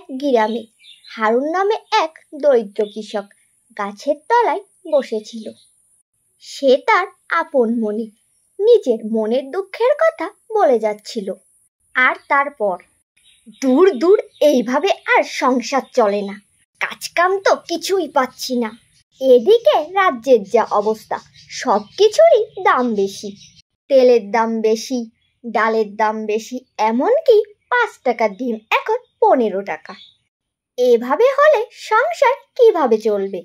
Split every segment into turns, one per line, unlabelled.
এক গ্রামে হারুন নামে এক দরিদ্র কৃষক গাছের তলায় বসেছিল। সে তার আপন মনে নিজের মনের দুঃখের কথা বলে যাচ্ছিল। আর তারপর, দূর দূর, এইভাবে আর সংসার চলে না, কাজকাম তো কিছুই পাচ্ছি না। এদিকে রাজ্যের যা অবস্থা, সব কিছুরই দাম বেশি, তেলের দাম বেশি, ডালের দাম বেশি, এমনকি 5 টাকার ডিম এখন 15 টাকা। এভাবে হলে সংসার কিভাবে চলবে?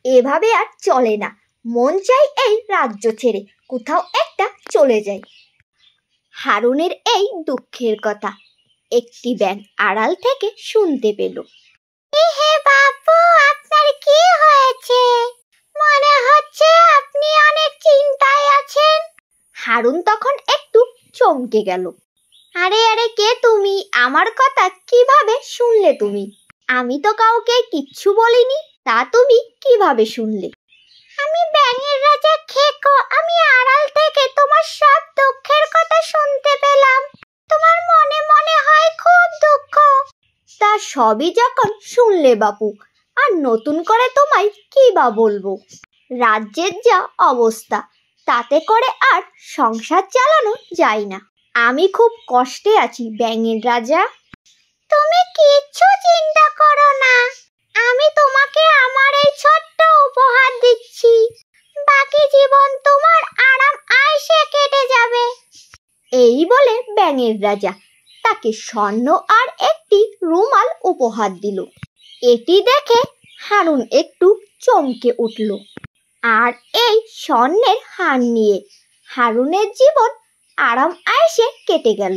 এভাবে আর চলে না, মন চাই এই রাজ্য ছেড়ে কোথাও একটা চলে যাই। হারুনের এই দুঃখের কথা একটি ব্যাঙ আড়াল থেকে শুনতে পেল। হে বাপু, আপনার কি হয়েছে? মনে হচ্ছে আপনি অনেক চিন্তায় আছেন। হারুন তখন একটু চমকে গেল। আরে আরে, কে তুমি? আমার কথা কিভাবে শুনলে তুমি? আমি তো কাউকে কিচ্ছু বলিনি, তা তুমি কিভাবে শুনলে? আমি ব্যাঙের রাজা খেকো, আমি আড়াল থেকে তোমার সব দুঃখের কথা শুনতে পেলাম। তোমার মনে মনে হয় খুব দুঃখ। তা সবই যখন শুনলে বাপু, আর নতুন করে তোমায় কি বা বলবো? রাজ্যের যা অবস্থা, তাতে করে আর সংসার চালানো যায় না। আমি খুব কষ্টে আছি ব্যাঙের রাজা। তুমি কিচ্ছু চিন্তা করো না, আমি তোমাকে আমার এই ছোট্ট উপহার দিচ্ছি। বাকি জীবন তোমার আরাম আয়েশে কেটে যাবে। এই বলে ব্যাঙের রাজা তাকে স্বর্ণ আর একটি রুমাল উপহার দিল। এটি দেখে হারুন একটু চমকে উঠল। আর এই স্বর্ণের হার নিয়ে হারুনের জীবন আরাম আয়েশে কেটে গেল।